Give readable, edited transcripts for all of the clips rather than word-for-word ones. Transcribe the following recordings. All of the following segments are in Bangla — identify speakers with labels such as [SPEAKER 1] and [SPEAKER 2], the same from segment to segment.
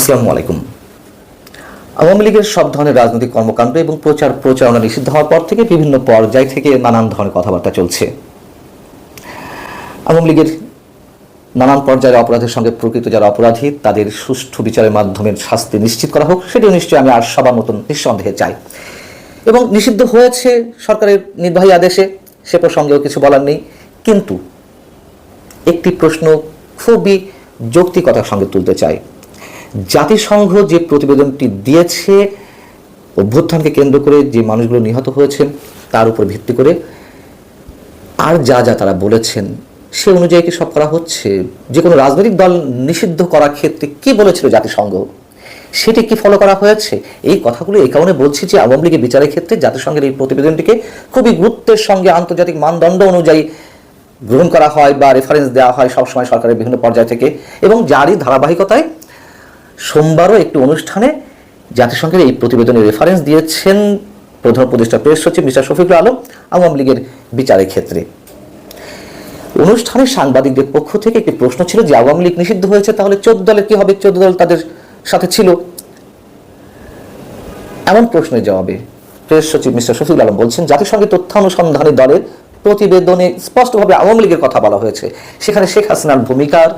[SPEAKER 1] আসসালামু আলাইকুম। আওয়ামী লীগের সব ধরনের রাজনৈতিক কর্মকাণ্ড এবং প্রচারণা নিষিদ্ধ হওয়ার পর থেকে বিভিন্ন পর্যায় থেকে নানান ধরনের কথাবার্তা চলছে। আওয়ামী লীগের নানান পর্যায়ের অপরাধের সঙ্গে প্রকৃত যারা অপরাধী তাদের সুষ্ঠু বিচারের মাধ্যমে শাস্তি নিশ্চিত করা হোক, সেটিও নিশ্চয়ই আমি আর সবার মতন নিঃসন্দেহে চাই। এবং নিষিদ্ধ হয়েছে সরকারের নির্বাহী আদেশে, সে প্রসঙ্গেও কিছু বলার নেই। কিন্তু একটি প্রশ্ন খুবই যৌক্তিকতার সঙ্গে তুলতে চাই। জাতিসংঘ যে প্রতিবেদনটি দিয়েছে অভ্যুত্থানকে কেন্দ্র করে যে মানুষগুলো নিহত হয়েছেন তার উপর ভিত্তি করে আর যা যা তারা বলেছেন সে অনুযায়ী কি সব করা হচ্ছে? যে কোনো রাজনৈতিক দল নিষিদ্ধ করার ক্ষেত্রে কি বলেছিল জাতিসংঘ, সেটি কি ফলো করা হয়েছে? এই কথাগুলো এই কারণে বলছি যে আওয়ামী লীগের বিচারের ক্ষেত্রে জাতিসংঘের এই প্রতিবেদনটিকে খুবই গুরুত্বের সঙ্গে আন্তর্জাতিক মানদণ্ড অনুযায়ী গ্রহণ করা হয় বা রেফারেন্স দেওয়া হয় সবসময় সরকারের বিভিন্ন পর্যায় থেকে, এবং যারই ধারাবাহিকতায় সোমবারও একটি অনুষ্ঠানে জাতিসংঘের এই প্রতিবেদনের রেফারেন্স দিয়েছেন প্রধান উপদেষ্টা প্রেস সচিব মিস্টার শফিকুল আলম আওয়ামী লীগের বিচারের ক্ষেত্রে। অনুষ্ঠানে সাংবাদিকদের পক্ষ থেকে একটি প্রশ্ন ছিল যে আওয়ামী লীগ নিষিদ্ধ হয়েছে, তাহলে 14 দলের কি হবে? 14 দল তাদের সাথে ছিল। এমন প্রশ্নের জবাবে প্রেস সচিব মিস্টার শফিকুল আলম বলছেন, জাতিসংঘের তথ্যানুসন্ধানী দলের প্রতিবেদনে স্পষ্টভাবে আওয়ামী লীগের কথা বলা হয়েছে, সেখানে শেখ হাসিনার ভূমিকার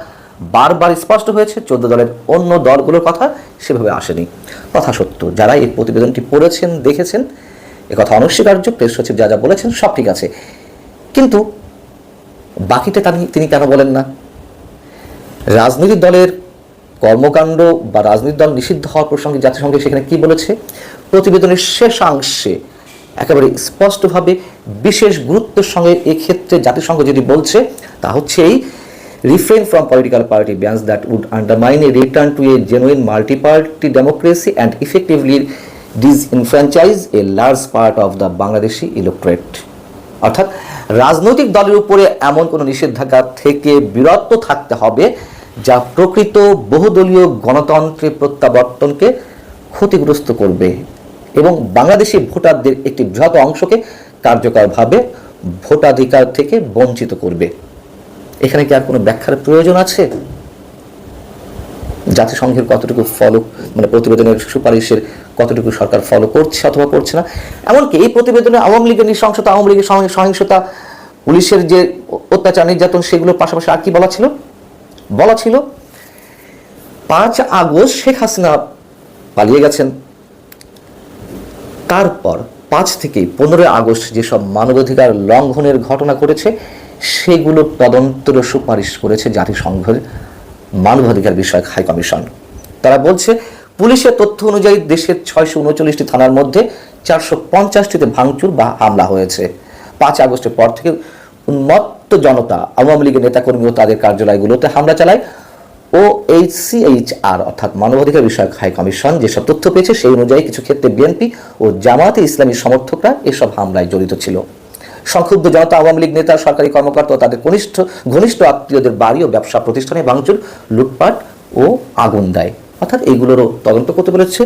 [SPEAKER 1] বারবার স্পষ্ট হয়েছে। 14 দলের অন্য দলগুলোর কথা সেভাবে আসেনি। কথা সত্য, যারা এই প্রতিবেদনটি পড়েছেন দেখেছেন, একথা অনস্বীকার্য। প্রেস সচিব যা যা বলেছেন সব ঠিক আছে, কিন্তু বাকিটা তিনি কেন বলেন না? রাজনৈতিক দলের কর্মকাণ্ড বা রাজনৈতিক দল নিষিদ্ধ হওয়ার প্রসঙ্গে জাতিসংঘ সেখানে কি বলেছে? প্রতিবেদনের শেষাংশে একেবারে স্পষ্টভাবে বিশেষ গুরুত্বের সঙ্গে এক্ষেত্রে জাতিসংঘ যেটি বলছে তা হচ্ছে এই refrain from political party bans that would undermine a return to a genuine multi-party democracy and effectively disenfranchise a large part of the Bangladeshi electorate. অর্থাৎ রাজনৈতিক দলের উপরে এমন কোনো নিষেধাজ্ঞা থেকে বিরত থাকতে হবে যা প্রকৃত বহুদলীয় গণতন্ত্রের প্রত্যাবর্তনকে ক্ষতিগ্রস্ত করবে এবং বাংলাদেশি ভোটারদের একটি বৃহৎ অংশকে কার্যকরভাবে ভোটাধিকার থেকে বঞ্চিত করবে। এখানে কি আর কোনো ব্যাখ্যার প্রয়োজন আছে? জাতিসংঘের কতটুকু ফলো, প্রতিবেদনের সুপারিশের কতটুকু সরকার ফলো করছে অথবা করছে না? এমনকি এই প্রতিবেদনে আওয়ামী লীগের নৃশংসতা, আওয়ামী লীগের সহিংসতা, পুলিশের যে অত্যাচার নির্যাতন, সেগুলোর পাশাপাশি আর কি বলা ছিল? 5 আগস্ট শেখ হাসিনা পালিয়ে গেছেন, তারপর 5 থেকে 15 আগস্ট যেসব মানবাধিকার লঙ্ঘনের ঘটনা ঘটেছে সেগুলো তদন্তের সুপারিশ করেছে জাতিসংঘের মানবাধিকার বিষয়ক হাই কমিশন। তারা বলছে পুলিশের তথ্য অনুযায়ী দেশের 639টি থানার মধ্যে 450টিতে ভাঙচুর বা হামলা হয়েছে। 5 আগস্টের পর থেকে উন্মত্ত জনতা, আওয়ামী লীগের নেতাকর্মী ও তাদের কার্যালয়গুলোতে হামলা চালায়। OHCHR অর্থাৎ মানবাধিকার বিষয়ক হাই কমিশন যেসব তথ্য পেয়েছে সেই অনুযায়ী কিছু ক্ষেত্রে বিএনপি ও জামায়াতে ইসলামী সমর্থকরা এসব হামলায় জড়িত ছিল। সংক্ষুব্ধ জনতা, আওয়ামী লীগ নেতা, সরকারি কর্মকর্তা ও তাদের ঘনিষ্ঠ আত্মীয়দের বাড়ি ও ব্যবসা প্রতিষ্ঠানে ভাঙচুর, লুটপাট ও আগুন দেয়। অর্থাৎ এইগুলোরও তদন্ত করতে বলেছে,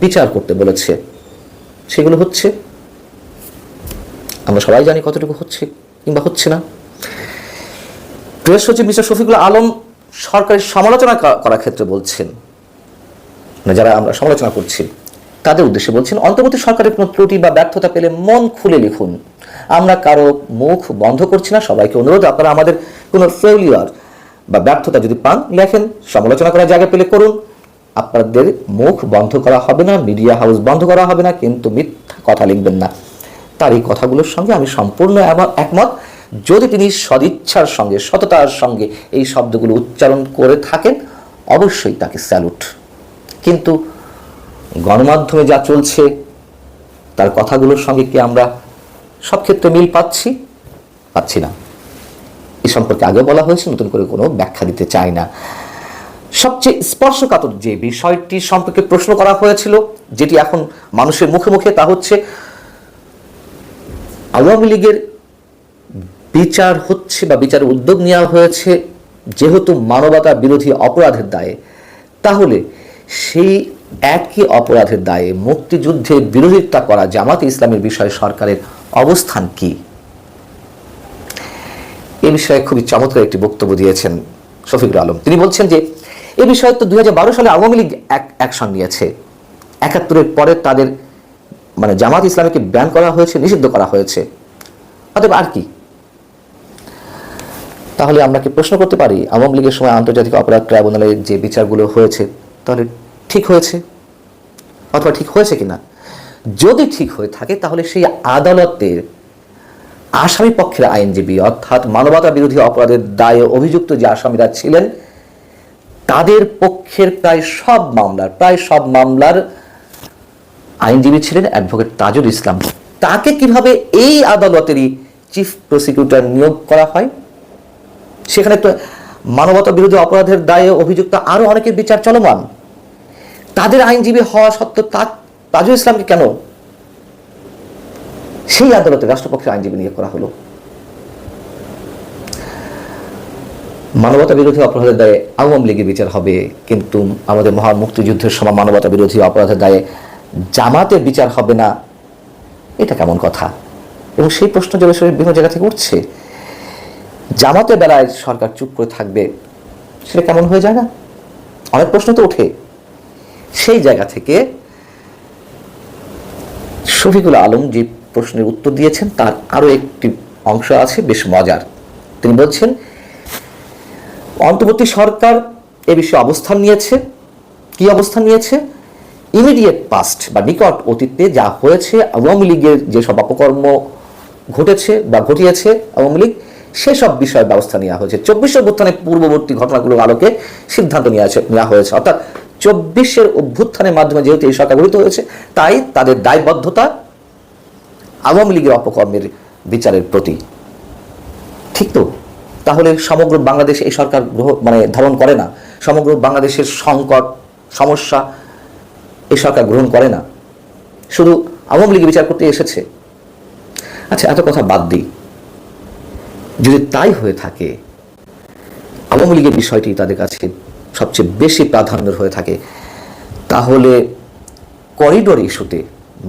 [SPEAKER 1] বিচার করতে বলেছে। সেগুলো হচ্ছে, আমরা সবাই জানি কতটুকু হচ্ছে কিংবা হচ্ছে না। প্রেস সচিব মিস্টার শফিকুল আলম সরকারের সমালোচনা করার ক্ষেত্রে বলছেন, যারা আমরা সমালোচনা করছি তাদের উদ্দেশ্যে বলছেন, অন্তর্বর্তী সরকারের কোনো ত্রুটি বা ব্যর্থতা পেলে মন খুলে লিখুন। আমরা কারো মুখ বন্ধ করছি না। সবাইকে অনুরোধ, আপনারা আমাদের কোনো ফেলিয়ার বা ব্যর্থতা যদি পান লেখেন, সমালোচনা করার জায়গা পেলে করুন। আপনাদের মুখ বন্ধ করা হবে না, মিডিয়া হাউস বন্ধ করা হবে না, কিন্তু মিথ্যা কথা লিখবেন না। তার এই কথাগুলোর সঙ্গে আমি সম্পূর্ণ একমত। যদি তিনি সদিচ্ছার সঙ্গে, সততার সঙ্গে এই শব্দগুলো উচ্চারণ করে থাকেন, অবশ্যই তাকে স্যালুট। কিন্তু গণমাধ্যমে যা চলছে তার কথাগুলোর সঙ্গে কি আমরা সব ক্ষেত্রে মিল পাচ্ছি না। এ সম্পর্কে আগে বলা হয়েছে, নতুন করে কোনো ব্যাখ্যা দিতে চাই না। সবচেয়ে স্পর্শকাতর যে বিষয়টি সম্পর্কে প্রশ্ন করা হয়েছিল, যেটি এখন মানুষের মুখে মুখে, তা হচ্ছে আওয়ামী লীগের বিচার হচ্ছে বা বিচারের উদ্যোগ নেওয়া হয়েছে যেহেতু মানবতা বিরোধী অপরাধের দায়ে, তাহলে সেই একই অপরাধের দায়ে মুক্তিযুদ্ধের বিরোধিতা করা জামাতে ইসলামের বিষয়ে সরকারের অবস্থান কি? এ বিষয়ে খুবই চমৎকার একটি বক্তব্য দিয়েছেন শফিকুল আলম। তিনি বলছেন যে এ বিষয়ে তো 2012 সালে আওয়ামী লীগ অ্যাকশন নিয়েছে। 71-এর পরে তাদের মানে জামাত ইসলামীকে ব্যান করা হয়েছে, নিষিদ্ধ করা হয়েছে। অতএব আর কি? তাহলে আমরা কি প্রশ্ন করতে পারি আওয়ামী লীগের সময় আন্তর্জাতিক অপরাধ ট্রাইব্যুনালে যে বিচারগুলো হয়েছে তাহলে ঠিক হয়েছে অথবা ঠিক হয়েছে কিনা? যদি ঠিক হয়ে থাকে তাহলে সেই আদালতের আসামি পক্ষের আইনজীবী অর্থাৎ মানবতা বিরোধী অপরাধের দায়ে অভিযুক্ত যে আসামিরা ছিলেন তাদের পক্ষের প্রায় সব মামলার আইনজীবী ছিলেন অ্যাডভোকেট তাজুল ইসলাম। তাকে কিভাবে এই আদালতেরই চিফ প্রসিকিউটর নিয়োগ করা হয়? সেখানে তো মানবতা বিরোধী অপরাধের দায়ে অভিযুক্ত আরো অনেকের বিচার চলমান। তাদের আইনজীবী হওয়া সত্ত্বেও তাজুল ইসলামকে কেন সেই আদালতে রাষ্ট্রপক্ষের আইনজীবী নিয়োগ করা হলো? মানবতা বিরোধী অপরাধের দায়ে আওয়ামী লীগের বিচার হবে, কিন্তু আমাদের মহান মুক্তিযুদ্ধের সময় মানবতা বিরোধী অপরাধের দায়ে জামাতের বিচার হবে না, এটা কেমন কথা? এবং সেই প্রশ্ন যে বিভিন্ন জায়গা থেকে উঠছে, জামাতের বেলায় সরকার চুপ করে থাকবে, সেটা কেমন হয়ে যায় না? অনেক প্রশ্ন তো ওঠে। সেই জায়গা থেকে শফিকুল আলম যে প্রশ্নের উত্তর দিয়েছেন তার আরো একটি অংশ আছে বেশ মজার। তিনি বলছেন অন্তর্বর্তী সরকার এ বিষয়ে অবস্থান নিয়েছে। কি অবস্থান নিয়েছে? ইমিডিয়েট পাস্ট বা নিকট অতীতে যা হয়েছে, আওয়ামী লীগের যেসব অপকর্ম ঘটেছে বা ঘটিয়েছে আওয়ামী লীগ, সেসব বিষয়ে ব্যবস্থা নেওয়া হয়েছে। 24 অভ্যুত্থানের পূর্ববর্তী ঘটনাগুলোর আলোকে সিদ্ধান্ত নেওয়া হয়েছে। অর্থাৎ 24 অভ্যুত্থানের মাধ্যমে যেহেতু এই সরকার গঠিত হয়েছে, তাই তাদের দায়বদ্ধতা আওয়ামী লীগের অপকর্মের বিচারের প্রতি। ঠিক তো? তাহলে সমগ্র বাংলাদেশ এই সরকার ধারণ করে না, সমগ্র বাংলাদেশের সংকট সমস্যা এই সরকার গ্রহণ করে না, শুধু আওয়ামী লীগ বিচার করতে এসেছে। আচ্ছা, এত কথা বাদ দিই। যদি তাই হয়ে থাকে, আওয়ামী লীগের বিষয়টি তাদের কাছে সবচেয়ে বেশি প্রাধান্য হয়ে থাকে, তাহলে করিডোর ইস্যুতে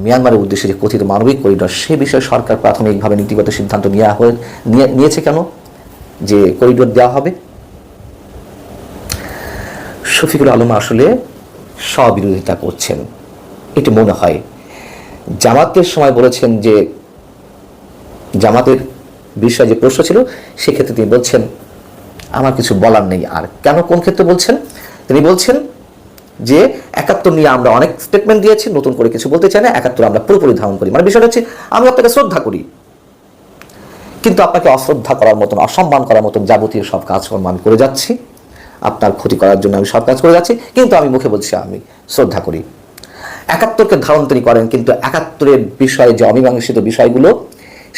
[SPEAKER 1] মিয়ানমারের উদ্দেশ্যে যে কথিত মানবিক করিডোর, সে বিষয়ে সরকার প্রাথমিকভাবে নীতিগত সিদ্ধান্ত নিয়েছে কেন যে করিডোর দেওয়া হবে? শফিকুল আলম আসলে স্ববিরোধিতা করছেন, এটি মনে হয়। জামাতের সময় বলেছেন যে জামাতের বিষয়ে যে প্রশ্ন ছিল সেক্ষেত্রে তিনি বলছেন আমার কিছু বলার নেই। আর কেন, কোন ক্ষেত্রে বলছেন? তিনি বলছেন যে 71 নিয়ে আমরা অনেক স্টেটমেন্ট দিয়েছি, নতুন করে কিছু বলতে চাই না, 71 আমরা পুরোপুরি ধারণ করি। মানে বিষয়টা হচ্ছে আমি আপনাকে শ্রদ্ধা করি, কিন্তু আপনাকে অশ্রদ্ধা করার মতন, অসম্মান করার মতন যাবতীয় সব কাজকর্ম আমি করে যাচ্ছি, আপনার ক্ষতি করার জন্য আমি সব কাজ করে যাচ্ছি, কিন্তু আমি মুখে বলছি আমি শ্রদ্ধা করি। 71কে ধারণ তিনি করেন, কিন্তু 71-এর বিষয়ে যে অমীমাংসিত বিষয়গুলো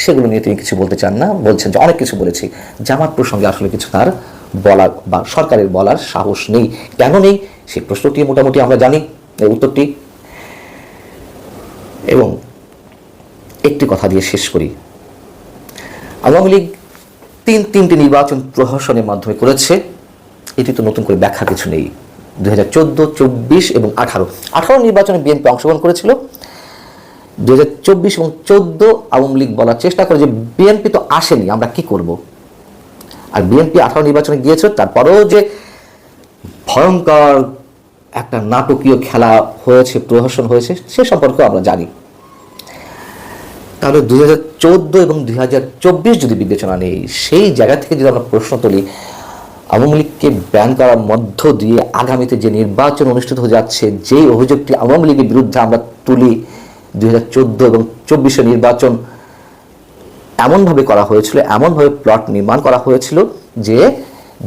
[SPEAKER 1] সেগুলো নিয়ে তিনি কিছু বলতে চান না। বলছেন যে অনেক কিছু বলেছি, জামাত প্রসঙ্গে আসলে কিছু তার বলার বা সরকারের বলার সাহস নেই। কেন নেই সেই প্রশ্নটি মোটামুটি আমরা জানি, এই উত্তরটি। এবং একটি কথা দিয়ে শেষ করি, আওয়ামী লীগ তিনটি নির্বাচন প্রহসনের মাধ্যমে করেছে, এটি তো নতুন করে ব্যাখ্যা কিছু নেই। 2014, 24 এবং 18 নির্বাচনে বিএনপি অংশগ্রহণ করেছিল। 2024 এবং 14 আওয়ামী লীগ বলার চেষ্টা করে যে বিএনপি তো আসেনি, আমরা কি করব? আর বিএনপি 18 নির্বাচনে গিয়েছিল, তারপরেও যে ভয়ঙ্কর একটা নাটকীয় খেলা হয়েছে, প্রহসন হয়েছে, সে সম্পর্কে আমরা জানি। তাহলে 2014 এবং 2024 যদি বিবেচনা নেই, সেই জায়গা থেকে যদি আমরা প্রশ্ন তুলি, আওয়ামী লীগকে ব্যান করার মধ্য দিয়ে আগামীতে যে নির্বাচন অনুষ্ঠিত হয়ে যাচ্ছে, যেই অভিযোগটি আওয়ামী লীগের বিরুদ্ধে আমরা তুলি, 2014 এবং 24 নির্বাচন এমনভাবে করা হয়েছিল, এমনভাবে প্লট নির্মাণ করা হয়েছিল যে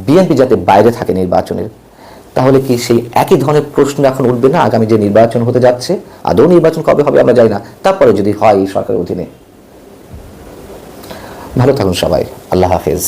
[SPEAKER 1] বিএনপি যাতে বাইরে থাকে নির্বাচনের, তাহলে কি সেই একই ধরনের প্রশ্ন এখন উঠবে না আগামী যে নির্বাচন হতে যাচ্ছে? আদৌ নির্বাচন কবে হবে আমরা জানি না, তারপরে যদি হয় এই সরকারের অধীনে। ভালো থাকুন সবাই, আল্লাহ হাফেজ।